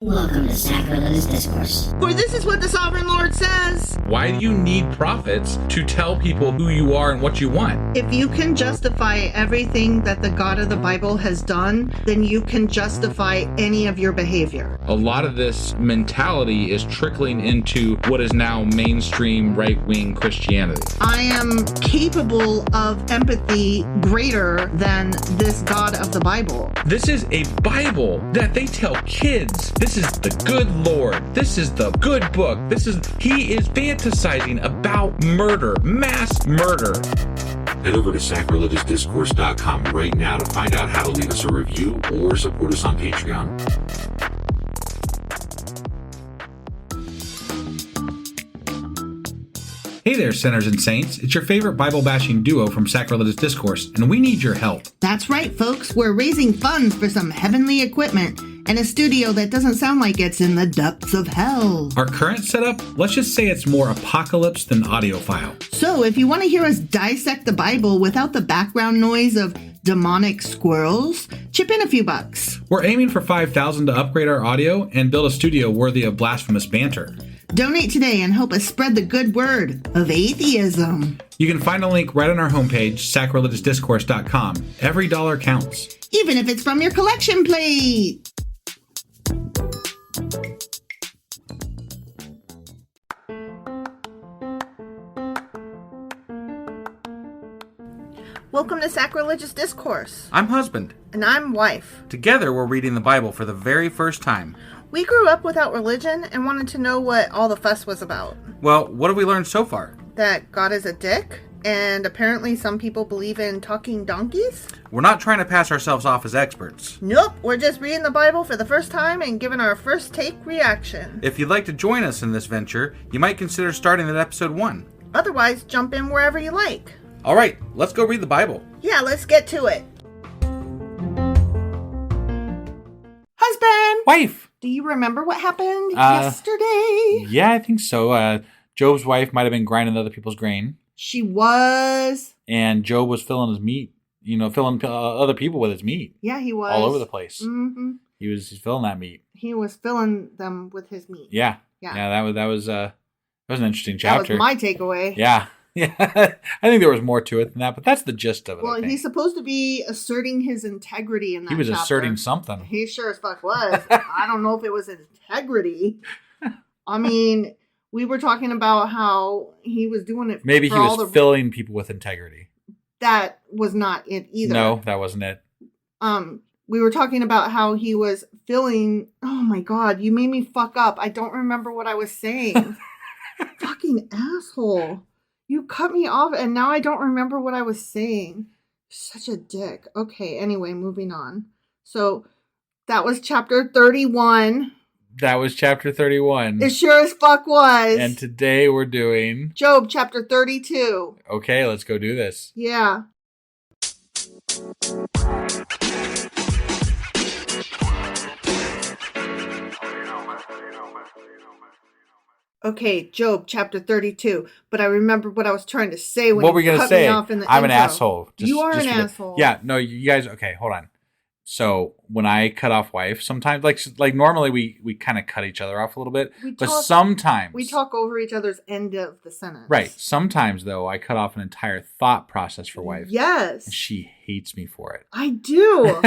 Welcome to Sacrilegious Discourse. For this is what the Sovereign Lord says. Why do you need prophets to tell people who you are and what you want? If you can justify everything that the God of the Bible has done, then you can justify any of your behavior. A lot of this mentality is trickling into what is now mainstream right-wing Christianity. I am capable of empathy greater than this God of the Bible. This is a Bible that they tell kids. This is the good Lord. This is the good book. He is fantasizing about murder, mass murder. Head over to sacrilegiousdiscourse.com right now to find out how to leave us a review or support us on Patreon. Hey there, sinners and saints. It's your favorite Bible-bashing duo from Sacrilegious Discourse, and we need your help. That's right, folks. We're raising funds for some heavenly equipment and a studio that doesn't sound like it's in the depths of hell. Our current setup, let's just say it's more apocalypse than audiophile. So if you want to hear us dissect the Bible without the background noise of demonic squirrels, chip in a few bucks. We're aiming for $5,000 to upgrade our audio and build a studio worthy of blasphemous banter. Donate today and help us spread the good word of atheism. You can find a link right on our homepage, sacrilegiousdiscourse.com. Every dollar counts. Even if it's from your collection plate. Welcome to Sacrilegious Discourse. I'm husband. And I'm wife. Together, we're reading the Bible for the very first time. We grew up without religion and wanted to know what all the fuss was about. Well, what have we learned so far? That God is a dick, and apparently some people believe in talking donkeys? We're not trying to pass ourselves off as experts. Nope, we're just reading the Bible for the first time and giving our first take reaction. If you'd like to join us in this venture, you might consider starting at episode 1. Otherwise, jump in wherever you like. All right, let's go read the Bible. Yeah, let's get to it. Husband! Wife! Do you remember what happened yesterday? Yeah, I think so. Job's wife might have been grinding other people's grain. She was. And Job was filling his meat, filling other people with his meat. Yeah, he was. All over the place. Mm-hmm. He's filling that meat. He was filling them with his meat. Yeah. That was an interesting chapter. That was my takeaway. Yeah. Yeah, I think there was more to it than that, but that's the gist of it. Well, he's supposed to be asserting his integrity in that He was chapter. asserting something. He sure as fuck was. I don't know if it was integrity. I mean, we were talking about how he was doing it. Maybe he was filling people with integrity. That was not it either. No, that wasn't it. We were talking about how he was filling. Oh my God, you made me fuck up. I don't remember what I was saying. Fucking asshole. You cut me off, and now I don't remember what I was saying. Such a dick. Okay, anyway, moving on. So, that was chapter 31. That was chapter 31. It sure as fuck was. And today we're doing... Job, chapter 32. Okay, let's go do this. Yeah. Okay, Job chapter 32. But I remember what I was trying to say when what were you going to say? Off in the I'm intro. an asshole. You are an asshole. Yeah, no, you guys, okay, hold on. So when I cut off wife, sometimes, like normally we kind of cut each other off a little bit. But sometimes... We talk over each other's end of the sentence. Right. Sometimes, though, I cut off an entire thought process for wife. Yes. And she hates me for it. I do.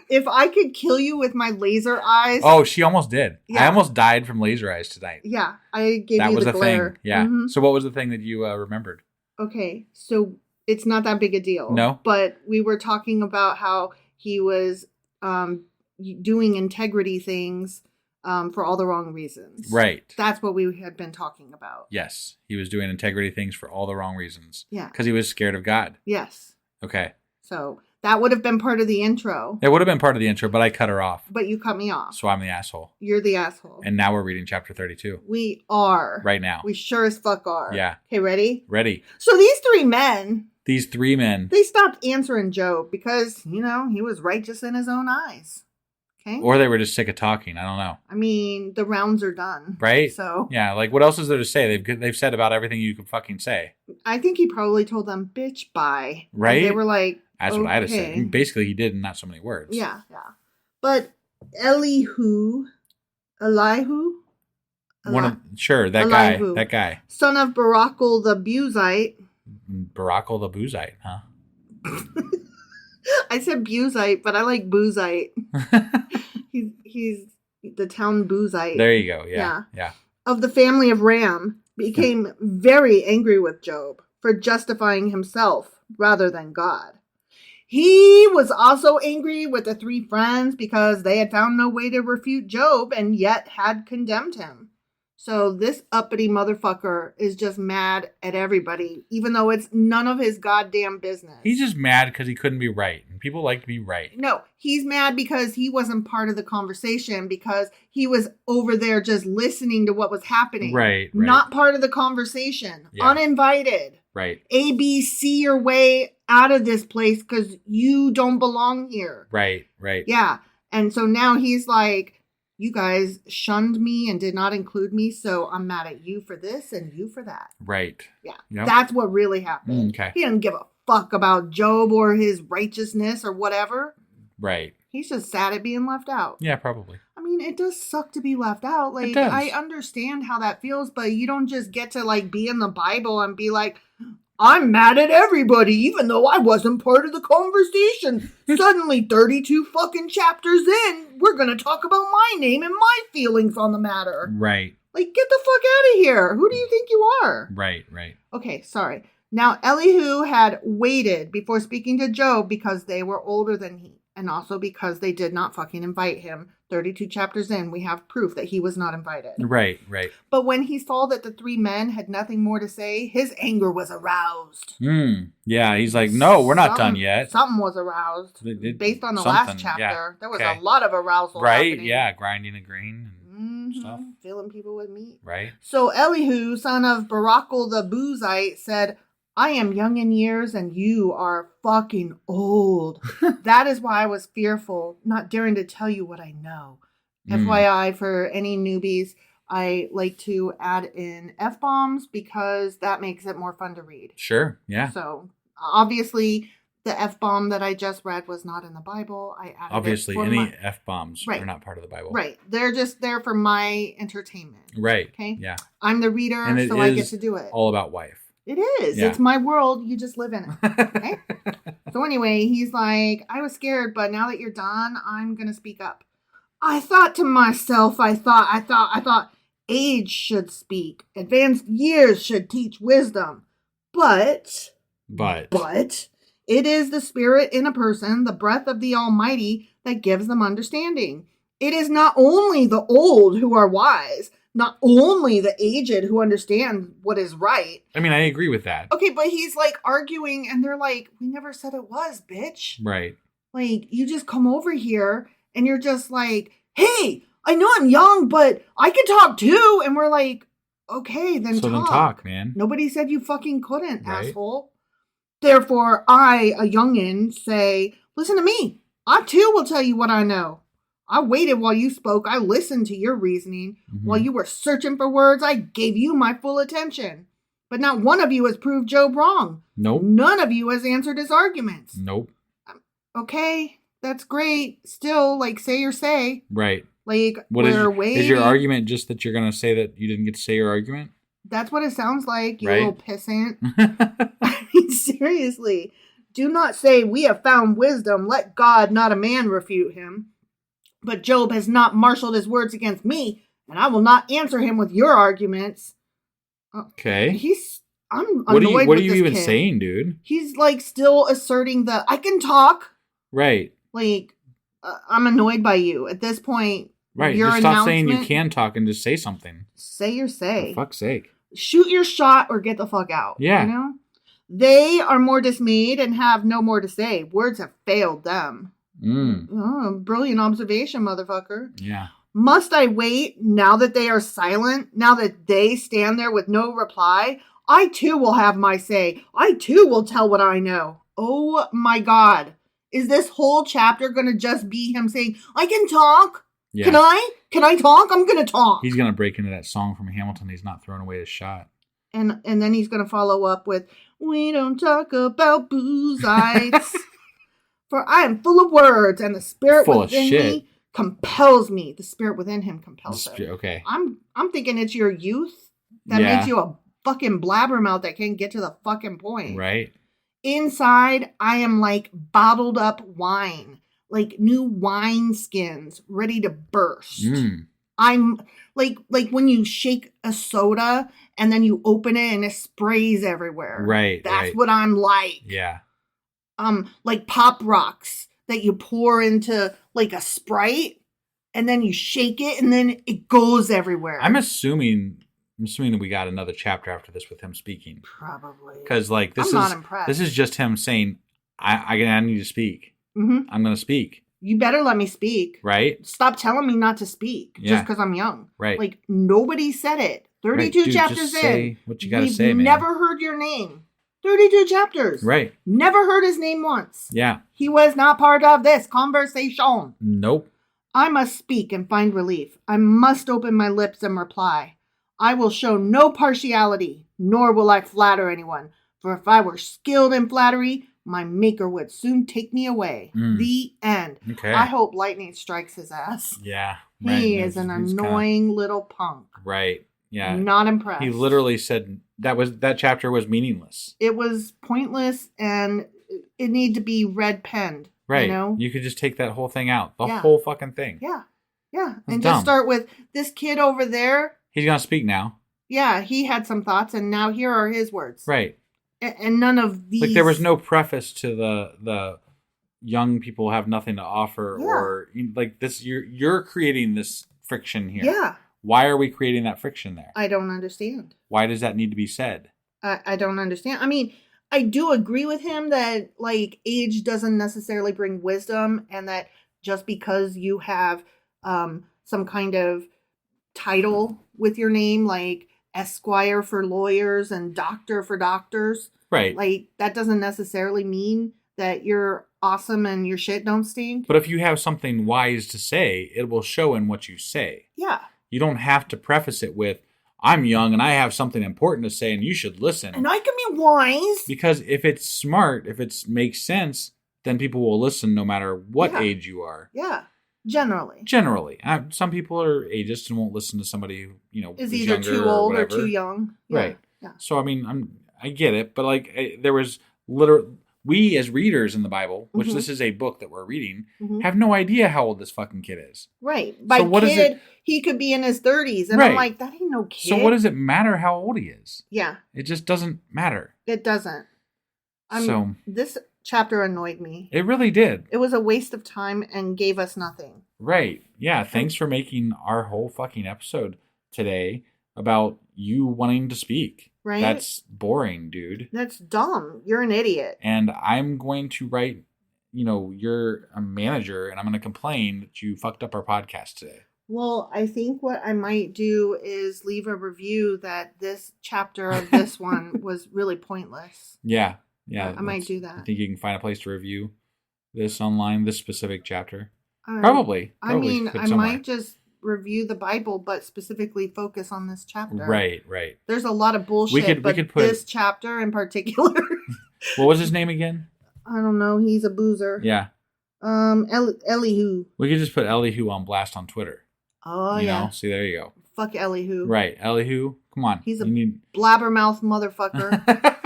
If I could kill you with my laser eyes. Oh, she almost did. Yeah. I almost died from laser eyes tonight. Yeah, I gave that you was the a glare. thing. Yeah. Mm-hmm. So what was the thing that you remembered? Okay, so it's not that big a deal. No. But we were talking about how he was doing integrity things for all the wrong reasons. Right. That's what we had been talking about. Yes. He was doing integrity things for all the wrong reasons. Yeah. Because he was scared of God. Yes. Okay. So that would have been part of the intro. It would have been part of the intro, but I cut her off. But you cut me off. So I'm the asshole. You're the asshole. And now we're reading chapter 32. We are. Right now. We sure as fuck are. Yeah. Okay, ready? Ready. So these three men... These three men. They stopped answering Job because, he was righteous in his own eyes. Okay? Or they were just sick of talking. I don't know. I mean, the rounds are done. Right? So. Yeah, like what else is there to say? They've said about everything you could fucking say. I think he probably told them, bitch, bye. Right? And they were like, That's okay. what I'd have said. Basically, he did in not so many words. Yeah, yeah. But Elihu, Elihu, Elihu. That guy. son of Barachel the Buzite. Barachel the Buzite, huh? I said Buzite, but I like Buzite. he's the town Buzite. There you go. Yeah. Of the family of Ram, became very angry with Job for justifying himself rather than God. He was also angry with the three friends because they had found no way to refute Job and yet had condemned him. So this uppity motherfucker is just mad at everybody, even though it's none of his goddamn business. He's just mad because he couldn't be right. And people like to be right. No, he's mad because he wasn't part of the conversation, because he was over there just listening to what was happening. Right. Not part of the conversation. Yeah. Uninvited. Right. ABC your way out of this place because you don't belong here. Right. Yeah. And so now he's like, you guys shunned me and did not include me, so I'm mad at you for this and you for that. Right. Yeah. Yep. That's what really happened. Okay. He didn't give a fuck about Job or his righteousness or whatever. Right. He's just sad at being left out. Yeah, probably. I mean, it does suck to be left out. Like, It does. I understand how that feels, but you don't just get to, like, be in the Bible and be like, I'm mad at everybody, even though I wasn't part of the conversation. Suddenly, 32 fucking chapters in, we're going to talk about my name and my feelings on the matter. Right. Like, get the fuck out of here. Who do you think you are? Right. Okay, sorry. Now, Elihu had waited before speaking to Job because they were older than he, and also because they did not fucking invite him. 32 chapters in, we have proof that he was not invited. Right. But when he saw that the three men had nothing more to say, his anger was aroused. Yeah, he's like, no, we're not done yet. Something was aroused. Based on the last chapter, there was a lot of arousal happening. Yeah, grinding a grain and stuff. Filling people with meat. Right. So Elihu, son of Barachel the Buzite, said, I am young in years and you are fucking old. That is why I was fearful, not daring to tell you what I know. FYI, for any newbies, I like to add in F-bombs because that makes it more fun to read. Sure, yeah. So, obviously, the F-bomb that I just read was not in the Bible. I added Obviously, it for any F-bombs are not part of the Bible. Right. They're just there for my entertainment. Right. Okay? Yeah. I'm the reader, so I get to do it. All about wife. It is. Yeah. It's my world. You just live in it. Okay? So anyway, he's like, I was scared, but now that you're done, I'm going to speak up. I thought to myself, I thought age should speak. Advanced years should teach wisdom. But it is the spirit in a person, the breath of the Almighty, that gives them understanding. It is not only the old who are wise, not only the aged who understand what is right. I mean, I agree with that. Okay, but he's like arguing and they're like, we never said it was, bitch. Right. Like, you just come over here and you're just like, hey, I know I'm young, but I can talk too. And we're like, okay, then so talk. Then talk, man. Nobody said you fucking couldn't, right. Asshole. Therefore, I, a youngin', say, listen to me. I too will tell you what I know. I waited while you spoke. I listened to your reasoning. While you were searching for words, I gave you my full attention. But not one of you has proved Job wrong. Nope. None of you has answered his arguments. Nope. Okay, that's great. Still, like, say your say. Right. Like, we're waiting. Is your argument just that you're going to say that you didn't get to say your argument? That's what it sounds like, you right? little pissant. I mean, seriously. Do not say, we have found wisdom. Let God, not a man, refute him. But Job has not marshaled his words against me, and I will not answer him with your arguments. Okay. I'm annoyed what with are you this even kid. saying, dude? He's like still asserting I can talk. Right. Like, I'm annoyed by you at this point. Right. Your just stop saying you can talk and just say something. Say your say. For fuck's sake. Shoot your shot or get the fuck out. Yeah. You know? They are more dismayed and have no more to say. Words have failed them. Oh, brilliant observation, motherfucker. Yeah. Must I wait now that they are silent? Now that they stand there with no reply? I too will have my say. I too will tell what I know. Oh my God. Is this whole chapter going to just be him saying, I can talk? Yeah. Can I talk? I'm going to talk. He's going to break into that song from Hamilton. He's not throwing away his shot. And then he's going to follow up with, we don't talk about boozites. For I am full of words, and the spirit full within of shit. me compels me. The spirit within him compels him. Okay. I'm thinking it's your youth that makes you a fucking blabbermouth that can't get to the fucking point. Right. Inside, I am like bottled up wine, like new wine skins ready to burst. I'm like when you shake a soda and then you open it and it sprays everywhere. Right. That's what I'm like. Yeah. Like Pop Rocks that you pour into like a Sprite and then you shake it and then it goes everywhere. I'm assuming that we got another chapter after this with him speaking. Probably. Because like I'm not impressed. This is just him saying, I need to speak. Mm-hmm. I'm going to speak. You better let me speak. Right. Stop telling me not to speak just because I'm young. Right. Like nobody said it. 32 Dude, chapters just in. say what you got to say, man. We've never heard your name. 32 chapters. Right. Never heard his name once. Yeah. He was not part of this conversation. Nope. I must speak and find relief. I must open my lips and reply. I will show no partiality, nor will I flatter anyone. For if I were skilled in flattery, my maker would soon take me away. The end. Okay. I hope lightning strikes his ass. Yeah. He is an annoying little punk. Right. Yeah. Not impressed. He literally said that chapter was meaningless. It was pointless and it needed to be red penned. Right. You know? You could just take that whole thing out. The whole fucking thing. Yeah. Yeah. That's and dumb. just start with this kid over there. He's going to speak now. Yeah. He had some thoughts and now here are his words. Right. And none of these. Like there was no preface to the young people have nothing to offer or like this. You're creating this friction here. Yeah. Why are we creating that friction there? I don't understand. Why does that need to be said? I don't understand. I mean, I do agree with him that like age doesn't necessarily bring wisdom and that just because you have some kind of title with your name, like Esquire for lawyers and doctor for doctors. Right. Like that doesn't necessarily mean that you're awesome and your shit don't stink. But if you have something wise to say, it will show in what you say. Yeah. You don't have to preface it with, I'm young and I have something important to say and you should listen. And I can be wise. Because if it's smart, if it makes sense, then people will listen no matter what age you are. Yeah. Generally. Some people are ageist and won't listen to somebody who, is who's either too old or too young. Yeah. Right. Yeah. So, I mean, I get it. But, like, there was we as readers in the Bible, which this is a book that we're reading, have no idea how old this fucking kid is. Right. By so kid, he could be in his 30s. And I'm like, that ain't no kid. So what does it matter how old he is? Yeah. It just doesn't matter. It doesn't. This chapter annoyed me. It really did. It was a waste of time and gave us nothing. Right. Yeah. Thanks for making our whole fucking episode today about you wanting to speak. Right. That's boring, dude. That's dumb. You're an idiot. And I'm going to write, you're a manager and I'm going to complain that you fucked up our podcast today. Well, I think what I might do is leave a review that this chapter of this one was really pointless. Yeah. Yeah. I might do that. I think you can find a place to review this online, this specific chapter. Probably. I mean, I might just review the Bible, but specifically focus on this chapter. Right. There's a lot of bullshit, but this chapter in particular. What was his name again? I don't know. He's a boozer. Yeah. Elihu. We could just put Elihu on blast on Twitter. Oh, you know? See, there you go. Fuck Elihu. Right. Elihu, come on. He's blabbermouth motherfucker.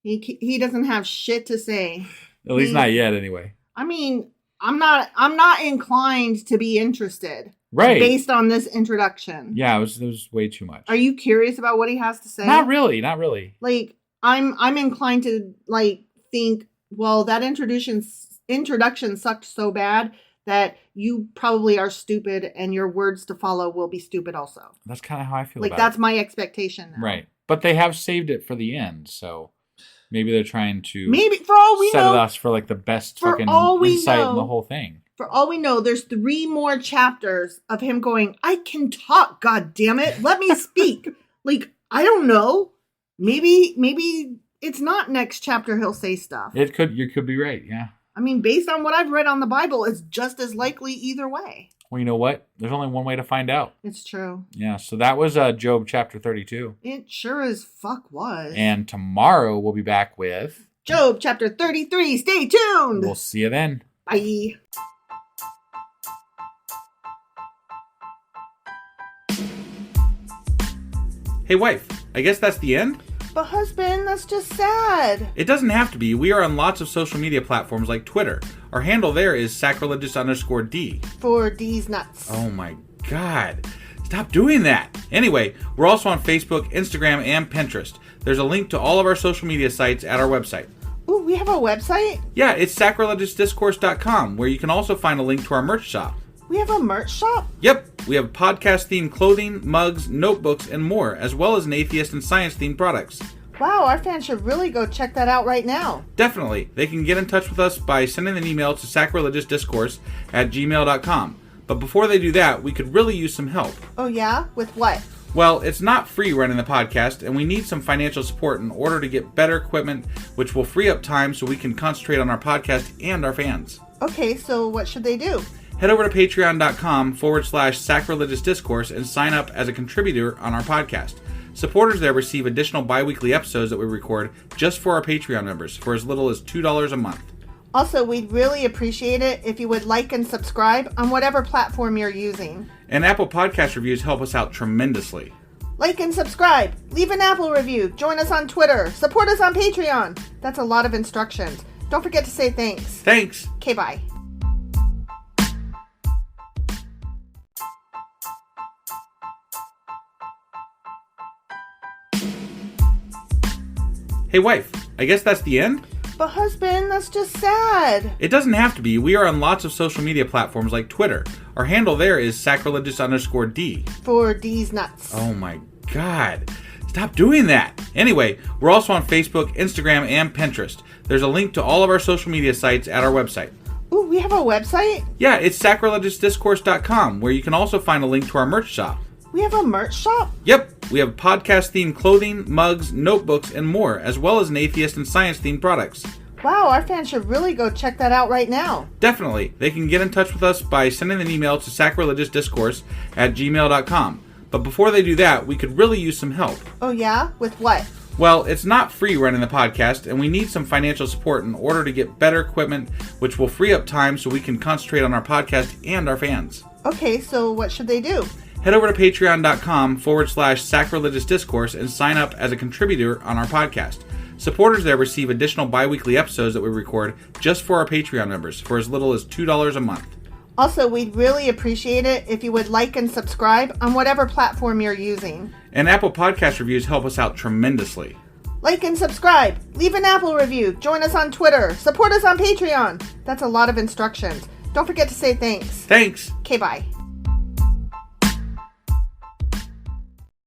He doesn't have shit to say. At least not yet, anyway. I mean, I'm not inclined to be interested. Right. Based on this introduction. Yeah, it was way too much. Are you curious about what he has to say? Not really. Like, I'm inclined to like think, well, that introduction sucked so bad that you probably are stupid and your words to follow will be stupid also. That's kind of how I feel like about that's it. My expectation now. Right. But they have saved it for the end, so maybe they're trying to for all we set know, us for like the best fucking insight in the whole thing. For all we know, there's 3 more chapters of him going, I can talk, god damn it. Let me speak. Like, I don't know. Maybe it's not next chapter he'll say stuff. You could be right, yeah. I mean, based on what I've read on the Bible, it's just as likely either way. Well, you know what? There's only one way to find out. It's true. Yeah, so that was Job chapter 32. It sure as fuck was. And tomorrow we'll be back with Job chapter 33. Stay tuned. We'll see you then. Bye. Hey, wife, I guess that's the end? But husband, that's just sad. It doesn't have to be. We are on lots of social media platforms like Twitter. Our handle there is sacrilegious_D. For D's nuts. Oh my God. Stop doing that. Anyway, we're also on Facebook, Instagram, and Pinterest. There's a link to all of our social media sites at our website. Ooh, we have a website? Yeah, it's sacrilegiousdiscourse.com, where you can also find a link to our merch shop. We have a merch shop? Yep, we have podcast-themed clothing, mugs, notebooks, and more, as well as an atheist and science-themed products. Wow, our fans should really go check that out right now. Definitely. They can get in touch with us by sending an email to sacrilegiousdiscourse@gmail.com. But before they do that, we could really use some help. Oh yeah? With what? Well, it's not free running the podcast, and we need some financial support in order to get better equipment, which will free up time so we can concentrate on our podcast and our fans. Okay, so what should they do? Head over to patreon.com/sacrilegious discourse and sign up as a contributor on our podcast. Supporters there receive additional bi-weekly episodes that we record just for our Patreon members for as little as $2 a month. Also, we'd really appreciate it if you would like and subscribe on whatever platform you're using. And Apple Podcast reviews help us out tremendously. Like and subscribe. Leave an Apple review. Join us on Twitter. Support us on Patreon. That's a lot of instructions. Don't forget to say thanks. Thanks. Okay, bye. Hey, wife, I guess that's the end? But husband, that's just sad. It doesn't have to be. We are on lots of social media platforms like Twitter. Our handle there is sacrilegious_D. For D's nuts. Oh my God. Stop doing that. Anyway, we're also on Facebook, Instagram, and Pinterest. There's a link to all of our social media sites at our website. Ooh, we have a website? Yeah, it's sacrilegiousdiscourse.com, where you can also find a link to our merch shop. We have a merch shop? Yep, we have podcast-themed clothing, mugs, notebooks, and more, as well as an atheist and science-themed products. Wow, our fans should really go check that out right now. Definitely. They can get in touch with us by sending an email to sacrilegiousdiscourse@gmail.com. But before they do that, we could really use some help. Oh yeah? With what? Well, it's not free running the podcast, and we need some financial support in order to get better equipment, which will free up time so we can concentrate on our podcast and our fans. Okay, so what should they do? Head over to patreon.com/sacrilegious discourse and sign up as a contributor on our podcast. Supporters there receive additional bi-weekly episodes that we record just for our Patreon members for as little as $2 a month. Also, we'd really appreciate it if you would like and subscribe on whatever platform you're using. And Apple Podcast reviews help us out tremendously. Like and subscribe. Leave an Apple review. Join us on Twitter. Support us on Patreon. That's a lot of instructions. Don't forget to say thanks. Thanks. Okay, bye.